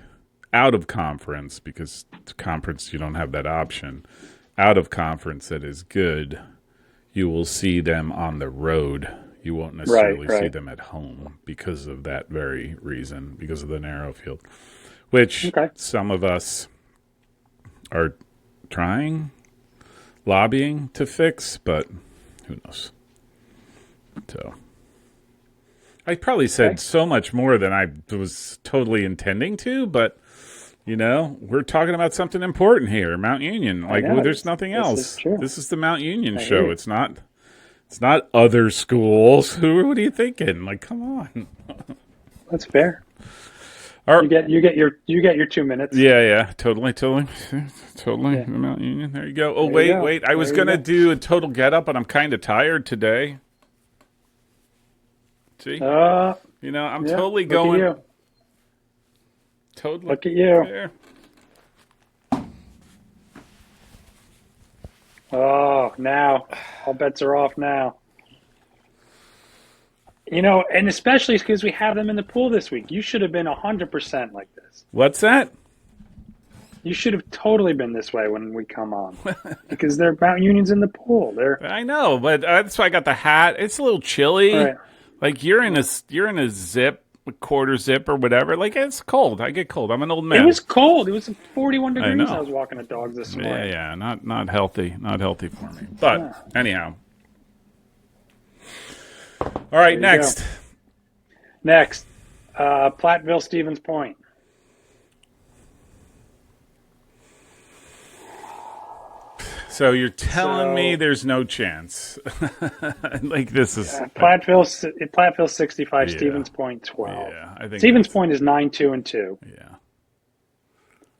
Speaker 1: out of conference, because conference you don't have that option, out of conference that is good, you will see them on the road. You won't
Speaker 2: Right.
Speaker 1: necessarily see
Speaker 2: Right.
Speaker 1: them at home because of that very reason, because of the narrow field, which
Speaker 2: Okay.
Speaker 1: some of us are trying, lobbying to fix, but who knows? So I probably said
Speaker 2: Okay.
Speaker 1: so much more than I was totally intending to, but we're talking about something important here, Mount Union.
Speaker 2: I
Speaker 1: Like, well,
Speaker 2: know
Speaker 1: there's nothing
Speaker 2: this is
Speaker 1: else.
Speaker 2: true.
Speaker 1: This is the Mount Union
Speaker 2: I hear
Speaker 1: show.
Speaker 2: you.
Speaker 1: It's not other schools. What are you thinking? Like, come on.
Speaker 2: That's fair.
Speaker 1: All right.
Speaker 2: You get your 2 minutes.
Speaker 1: Yeah, totally, totally.
Speaker 2: Yeah.
Speaker 1: The Mount Union. There you go. Oh,
Speaker 2: There you
Speaker 1: wait,
Speaker 2: go.
Speaker 1: wait. I was
Speaker 2: There you
Speaker 1: gonna
Speaker 2: go.
Speaker 1: do a total get up, but I'm kind of tired today. See, I'm
Speaker 2: Yeah.
Speaker 1: totally
Speaker 2: Look at
Speaker 1: going.
Speaker 2: you.
Speaker 1: Totally
Speaker 2: Look at you.
Speaker 1: there.
Speaker 2: Oh, now all bets are off now. And especially because we have them in the pool this week. You should have been 100% like this.
Speaker 1: What's that?
Speaker 2: You should have totally been this way when we come on because they're Mount Union's in the pool. They're
Speaker 1: I know, but that's why I got the hat. It's a little
Speaker 2: all
Speaker 1: chilly.
Speaker 2: right.
Speaker 1: Like you're in a zip, a quarter zip or whatever. Like it's cold. I get cold. I'm an old
Speaker 2: It
Speaker 1: man.
Speaker 2: was cold. It was 41
Speaker 1: I
Speaker 2: degrees. I
Speaker 1: know.
Speaker 2: was walking the dogs this
Speaker 1: Yeah,
Speaker 2: morning.
Speaker 1: yeah. Not healthy for me. But
Speaker 2: Yeah,
Speaker 1: anyhow. All right,
Speaker 2: there you go.
Speaker 1: next.
Speaker 2: Next, Platteville, Stevens Point.
Speaker 1: So you're telling me
Speaker 2: So
Speaker 1: there's no chance. Like this is
Speaker 2: Platteville 65,
Speaker 1: yeah.
Speaker 2: Stevens Point 12.
Speaker 1: Yeah, I think
Speaker 2: Stevens Point is 9-2-2.
Speaker 1: yeah.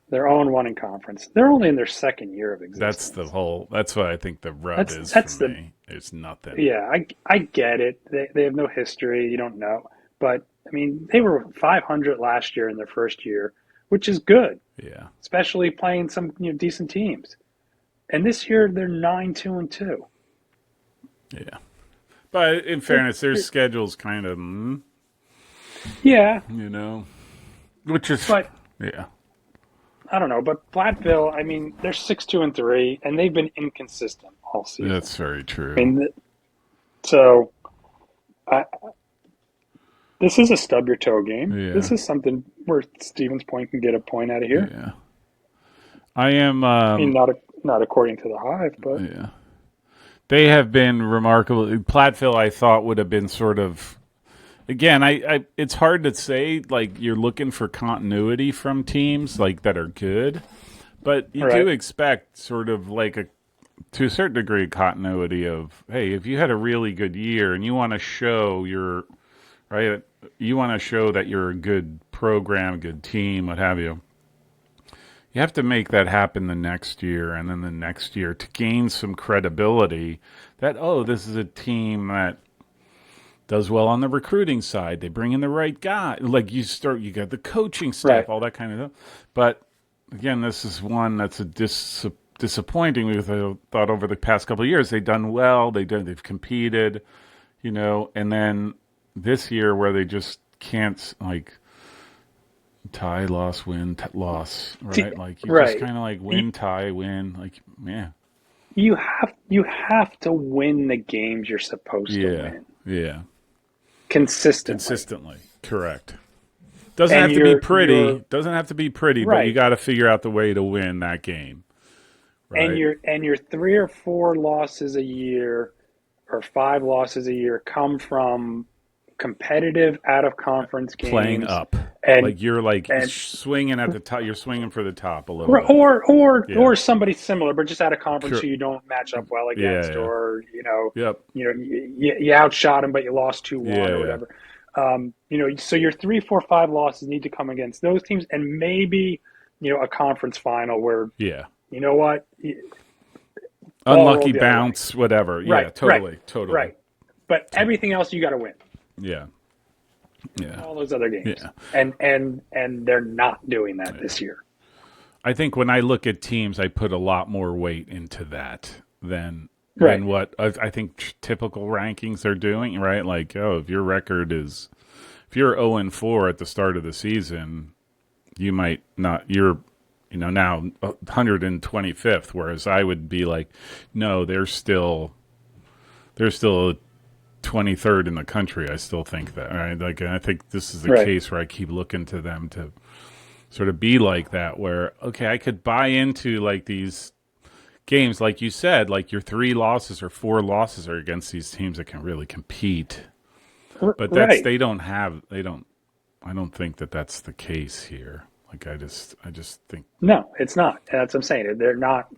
Speaker 2: They're 0-1 in conference. They're only in their second year of
Speaker 1: That's
Speaker 2: existence.
Speaker 1: that's what I think the rub
Speaker 2: That's
Speaker 1: is
Speaker 2: that's
Speaker 1: for
Speaker 2: the
Speaker 1: me. It's nothing.
Speaker 2: Yeah, I get it. They have no history. You don't know, but I mean, they were 500 last year in their first year, which is good,
Speaker 1: Yeah.
Speaker 2: especially playing some decent teams. And this year they're 9-2-2.
Speaker 1: Yeah. But in fairness, their schedule's kind of
Speaker 2: Yeah,
Speaker 1: which is
Speaker 2: but
Speaker 1: yeah.
Speaker 2: I don't know. But Platteville, I mean, they're 6-2-3, and they've been inconsistent all season.
Speaker 1: That's very
Speaker 2: I
Speaker 1: true.
Speaker 2: mean, so I, this is a stub your toe game.
Speaker 1: Yeah.
Speaker 2: This is something where Stevens Point can get a point out of here.
Speaker 1: Yeah. I am
Speaker 2: I mean, not according to the Hive, but
Speaker 1: yeah. They have been remarkable. Platteville, I thought, would have been sort of. Again, it's hard to say. Like you're looking for continuity from teams like that are good, but you do
Speaker 2: right,
Speaker 1: expect sort of like to a certain degree continuity of hey, if you had a really good year and you want to show right, you want to show that you're a good program, good team, what have you. You have to make that happen the next year and then the next year to gain some credibility that, this is a team that does well on the recruiting side. They bring in the right guy. Like you got the coaching staff,
Speaker 2: right.
Speaker 1: all that kind of stuff. But again, this is one that's a disappointing. We thought over the past couple of years they've done well. They've competed, and then this year where they just can't tie, loss, win, loss, right? Like you just
Speaker 2: Right.
Speaker 1: kind of like win, tie, win, like yeah,
Speaker 2: You have to win the games you're supposed to
Speaker 1: yeah,
Speaker 2: win
Speaker 1: yeah,
Speaker 2: consistently.
Speaker 1: consistently, correct. Doesn't
Speaker 2: And
Speaker 1: have to be
Speaker 2: you're
Speaker 1: pretty. Doesn't have to be pretty, but you
Speaker 2: right.
Speaker 1: got to figure out the way to win that game,
Speaker 2: And
Speaker 1: right?
Speaker 2: your 3 or 4 losses a year or 5 losses a year come from competitive out of conference
Speaker 1: Playing
Speaker 2: games
Speaker 1: up,
Speaker 2: and
Speaker 1: like you're like
Speaker 2: and
Speaker 1: swinging at the top. You're swinging for the top a little bit.
Speaker 2: or
Speaker 1: Yeah.
Speaker 2: somebody similar, but just out of conference
Speaker 1: Cur-
Speaker 2: who you don't match up well
Speaker 1: Yeah.
Speaker 2: against,
Speaker 1: Yeah.
Speaker 2: or
Speaker 1: Yep.
Speaker 2: you outshot them, but you lost 2-1
Speaker 1: Yeah.
Speaker 2: or
Speaker 1: Yeah.
Speaker 2: whatever. So your 3, 4, 5 losses need to come against those teams, and maybe a conference final where
Speaker 1: Yeah.
Speaker 2: you know what, ball
Speaker 1: Unlucky
Speaker 2: rolled the other way.
Speaker 1: bounce, whatever. Yeah.
Speaker 2: Right, right,
Speaker 1: Totally. Totally.
Speaker 2: right. But everything else you got to win.
Speaker 1: Yeah. Yeah.
Speaker 2: All those other games,
Speaker 1: Yeah.
Speaker 2: and they're not doing that this year.
Speaker 1: I think when I look at teams, I put a lot more weight into that than
Speaker 2: Right.
Speaker 1: what I think typical rankings are doing. Right, like if your record is if you're 0-4 at the start of the season, you might not. You're now 125th, whereas I would be like, no, they're still 23rd in the country. I still think that. Right, like I think this is a
Speaker 2: Right.
Speaker 1: case where I keep looking to them to sort of be like that, where okay, I could buy into like these games, like you said, like your 3 losses or 4 losses are against these teams that can really compete. But
Speaker 2: Right.
Speaker 1: they don't. I don't think that that's the case here. Like I just think.
Speaker 2: No, it's not. And that's what I'm saying. They're not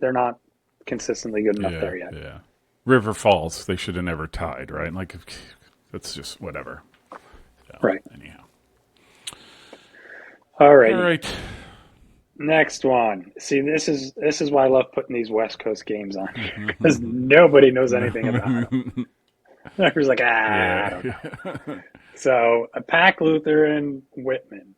Speaker 2: consistently good enough
Speaker 1: Yeah,
Speaker 2: there yet.
Speaker 1: yeah. River Falls, they should have never tied, right? Like that's just whatever. So,
Speaker 2: Right.
Speaker 1: anyhow.
Speaker 2: All right.
Speaker 1: All right.
Speaker 2: Next one. See, this is why I love putting these West Coast games on because nobody knows anything about them. Everyone's like, I don't know.
Speaker 1: Yeah.
Speaker 2: So a Pack Lutheran Whitman,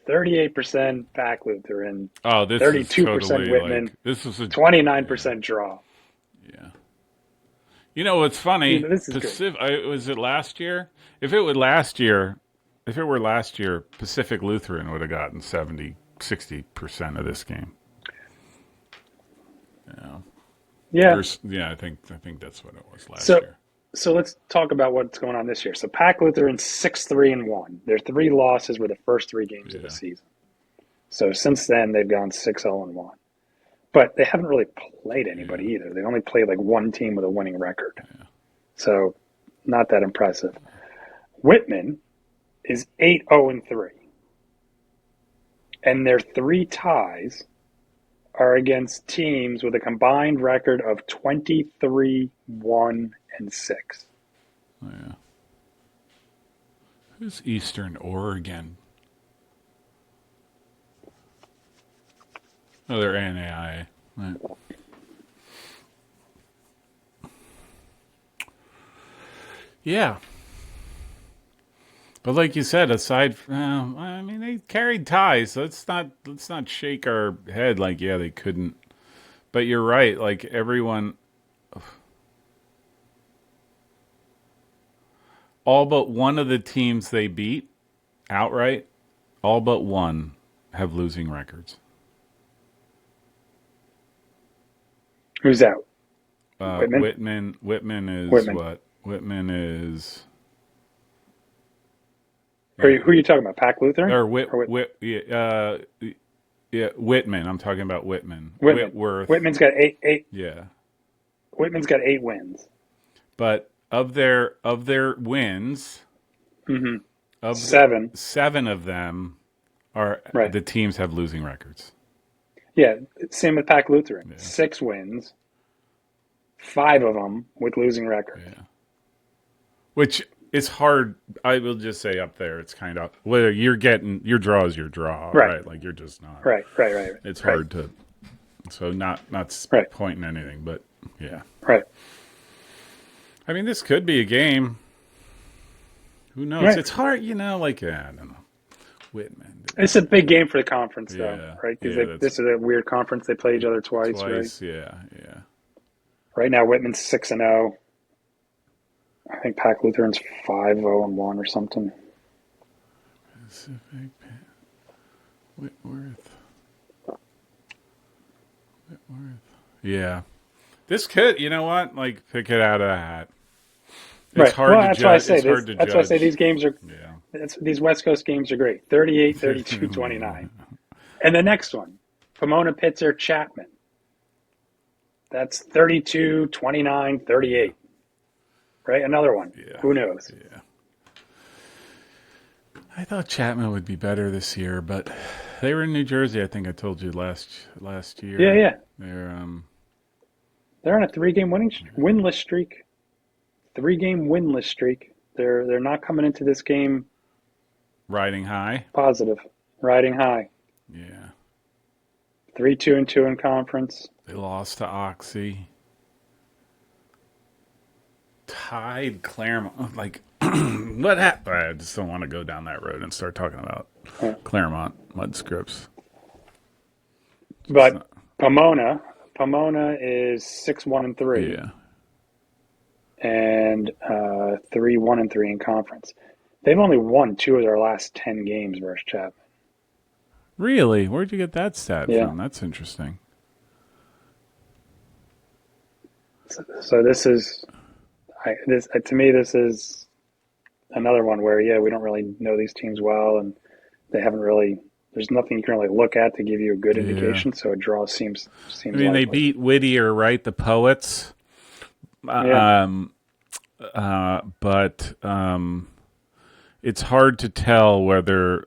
Speaker 2: 38% Pack Lutheran,
Speaker 1: Oh, this is
Speaker 2: 32%
Speaker 1: totally
Speaker 2: Whitman,
Speaker 1: like this is a
Speaker 2: 29% draw.
Speaker 1: yeah. You know what's funny?
Speaker 2: This is good.
Speaker 1: Was it last year? If it were last year, Pacific Lutheran would have gotten 60% of this game. Yeah.
Speaker 2: Yeah.
Speaker 1: Yeah, I think that's what it was last
Speaker 2: So
Speaker 1: year.
Speaker 2: so let's talk about what's going on this year. So Pack Lutheran 6-3-1. Their 3 losses were the first 3 games of the
Speaker 1: Yeah.
Speaker 2: season. So since then they've gone 6-0-1. But they haven't really played anybody
Speaker 1: Yeah.
Speaker 2: either. They only played like one team with a winning record.
Speaker 1: Yeah.
Speaker 2: So not that impressive. Whitman is 8-0-3. And their 3 ties are against teams with a combined record of 23-1-6.
Speaker 1: Oh, yeah. Who's Eastern Oregon? Oh, they're NAIA. Right. Yeah. But like you said, aside from, I mean, they carried ties. So let's not shake our head like, yeah, they couldn't. But you're right. Like everyone, all but one of the teams they beat outright, all but one have losing records.
Speaker 2: Who's out? Whitman?
Speaker 1: Whitman is
Speaker 2: Whitman.
Speaker 1: what? Whitman is.
Speaker 2: Who are you talking about? Pack Lutheran?
Speaker 1: Or yeah, Whitman. I'm talking about Whitman.
Speaker 2: Whitman.
Speaker 1: Whitworth.
Speaker 2: Whitman's got eight.
Speaker 1: Yeah.
Speaker 2: Whitman's got 8 wins.
Speaker 1: But of their wins,
Speaker 2: Mm-hmm.
Speaker 1: of
Speaker 2: 7.
Speaker 1: 7 of them are
Speaker 2: Right.
Speaker 1: the teams have losing records.
Speaker 2: Yeah, same with Pack Lutheran.
Speaker 1: Yeah.
Speaker 2: 6 wins, 5 of them with losing records.
Speaker 1: Yeah. Which is hard. I will just say up there, it's kind of whether you're getting your draw is your draw, right? Like you're just not.
Speaker 2: Right.
Speaker 1: It's hard to. So not
Speaker 2: Right.
Speaker 1: pointing anything, but yeah.
Speaker 2: Right.
Speaker 1: I mean, this could be a game. Who knows?
Speaker 2: Right.
Speaker 1: It's hard, like I don't know. Whitman.
Speaker 2: It's a big game for the conference, though,
Speaker 1: Yeah,
Speaker 2: right? Because
Speaker 1: yeah, that's
Speaker 2: this is a weird conference. They play each other twice, right?
Speaker 1: twice. Yeah, yeah.
Speaker 2: Right now, Whitman's 6-0. I think Pac Lutheran's 5-0-1 or something.
Speaker 1: Pacific Whitworth. Yeah. This could, you know what? Like, pick it out of the hat. It's
Speaker 2: Right.
Speaker 1: hard
Speaker 2: Well,
Speaker 1: to
Speaker 2: that's why I
Speaker 1: judge.
Speaker 2: say
Speaker 1: It's
Speaker 2: this.
Speaker 1: hard to
Speaker 2: That's why I say
Speaker 1: judge.
Speaker 2: these games are.
Speaker 1: Yeah.
Speaker 2: These West Coast games are great. 38, 32, 29. And the next one, Pomona Pitzer Chapman. That's 32, 29, 38. Right? Another one.
Speaker 1: Yeah.
Speaker 2: Who knows?
Speaker 1: Yeah. I thought Chapman would be better this year, but they were in New Jersey. I think I told you last year.
Speaker 2: Yeah, yeah.
Speaker 1: They're
Speaker 2: on a 3-game winless streak. 3-game winless streak. They're not coming into this game
Speaker 1: riding high.
Speaker 2: positive, riding high.
Speaker 1: Yeah.
Speaker 2: 3-2-2 in conference.
Speaker 1: They lost to Oxy. Tied Claremont. Like, what happened? I just don't want to go down that road and start talking about Claremont mud scripts.
Speaker 2: But Pomona is 6-1-3.
Speaker 1: Yeah.
Speaker 2: And 3-1-3 in conference. They've only won 2 of their last 10 games versus Chapman.
Speaker 1: Really? Where'd you get that stat from? That's interesting.
Speaker 2: So this is, to me, this is another one where we don't really know these teams well, and they haven't really. There's nothing you can really look at to give you a good indication. So a draw seems. I mean,
Speaker 1: they beat Whittier, right? The Poets. But it's hard to tell whether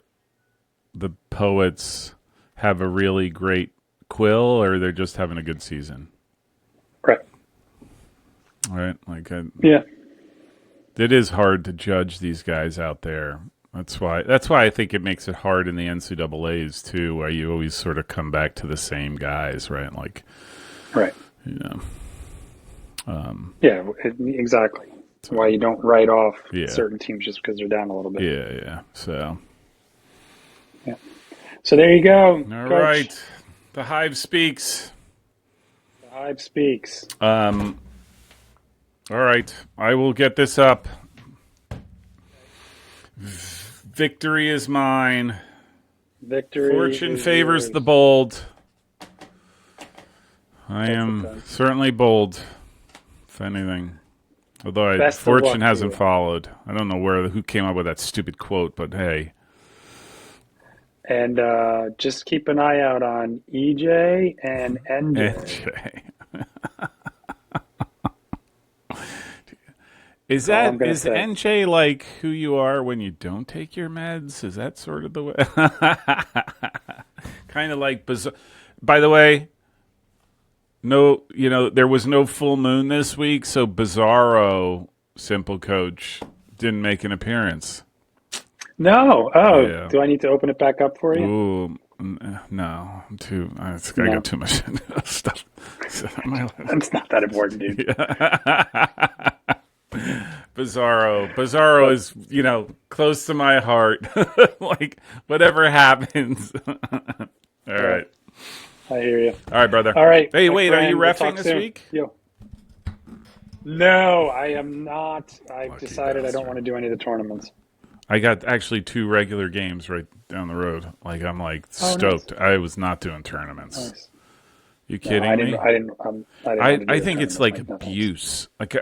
Speaker 1: the Poets have a really great quill or they're just having a good season.
Speaker 2: Right.
Speaker 1: Right. Like,
Speaker 2: yeah.
Speaker 1: It is hard to judge these guys out there. That's why I think it makes it hard in the NCAA's too, where you always sort of come back to the same guys, right? Like,
Speaker 2: right.
Speaker 1: You know.
Speaker 2: Exactly. That's why you don't write off
Speaker 1: certain
Speaker 2: teams just because they're down a little bit.
Speaker 1: Yeah. So.
Speaker 2: Yeah. So there you go.
Speaker 1: All Coach. Right. The Hive speaks.
Speaker 2: The Hive speaks.
Speaker 1: All right. I will get this up. Victory is mine. Fortune favors the bold. I am certainly bold, if anything. Although fortune hasn't followed. I don't know who came up with that stupid quote, but hey.
Speaker 2: And just keep an eye out on EJ and NJ.
Speaker 1: Is NJ like who you are when you don't take your meds? Is that sort of the way? Kind of like bizarre. By the way, there was no full moon this week, so Bizarro, Simple Coach, didn't make an appearance.
Speaker 2: No. Oh, do I need to open it back up for you?
Speaker 1: Ooh, no. I got too much stuff.
Speaker 2: It's not that important, dude.
Speaker 1: Bizarro is, close to my heart. Like, whatever happens. All right.
Speaker 2: I hear you.
Speaker 1: All right, brother.
Speaker 2: All right.
Speaker 1: Hey, wait, are you reffing this week?
Speaker 2: Yo. No, I am not. I've decided I don't want to do any of the tournaments.
Speaker 1: I got actually 2 regular games right down the road. Like, I'm stoked. Nice. I was not doing tournaments. Nice. You kidding me? I think it's like abuse. Like,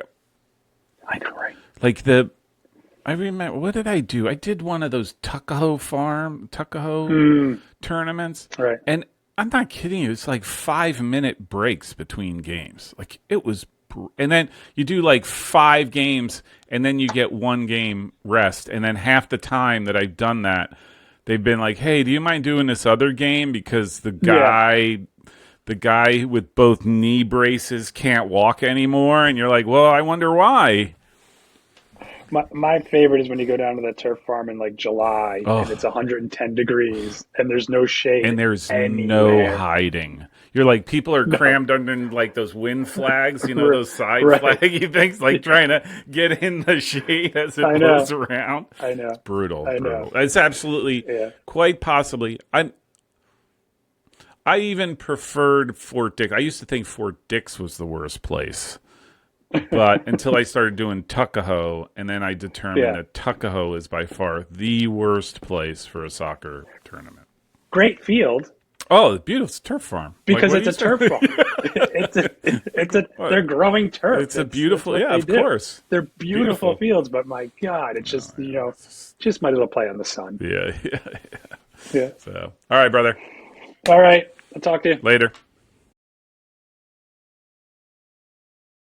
Speaker 2: I know, right?
Speaker 1: Like I remember, what did I do? I did one of those Tuckahoe tournaments.
Speaker 2: Right.
Speaker 1: And I'm not kidding you. It's like 5-minute breaks between games. Like, it was, and then you do like 5 games and then you get 1 game rest. And then half the time that I've done that, they've been like, hey, do you mind doing this other game? Because the guy with both knee braces can't walk anymore. And you're like, well, I wonder why.
Speaker 2: My favorite is when you go down to the turf farm in like July and it's 110 degrees and there's no shade
Speaker 1: and there's
Speaker 2: anywhere.
Speaker 1: No hiding. You're like, people are
Speaker 2: No.
Speaker 1: crammed under like those wind flags,
Speaker 2: Right.
Speaker 1: those side
Speaker 2: Right.
Speaker 1: flaggy things, like trying to get in the shade as it
Speaker 2: I
Speaker 1: blows
Speaker 2: know.
Speaker 1: around.
Speaker 2: I know.
Speaker 1: It's brutal,
Speaker 2: I know.
Speaker 1: brutal. It's absolutely,
Speaker 2: Yeah.
Speaker 1: quite possibly. I even preferred Fort Dix. I used to think Fort Dix was the worst place. But until I started doing Tuckahoe, and then I determined
Speaker 2: Yeah.
Speaker 1: that Tuckahoe is by far the worst place for a soccer tournament.
Speaker 2: Great field
Speaker 1: Oh, it's beautiful. It's a turf farm.
Speaker 2: because
Speaker 1: Like,
Speaker 2: it's a turf farm. They're growing turf.
Speaker 1: It's a beautiful,
Speaker 2: that's what
Speaker 1: yeah,
Speaker 2: they
Speaker 1: of
Speaker 2: do.
Speaker 1: course.
Speaker 2: They're beautiful
Speaker 1: Beautiful.
Speaker 2: fields, but my God, it's just just might as well play on the sun.
Speaker 1: Yeah, yeah.
Speaker 2: Yeah.
Speaker 1: So, all right, brother.
Speaker 2: All right. I'll talk to you.
Speaker 1: Later.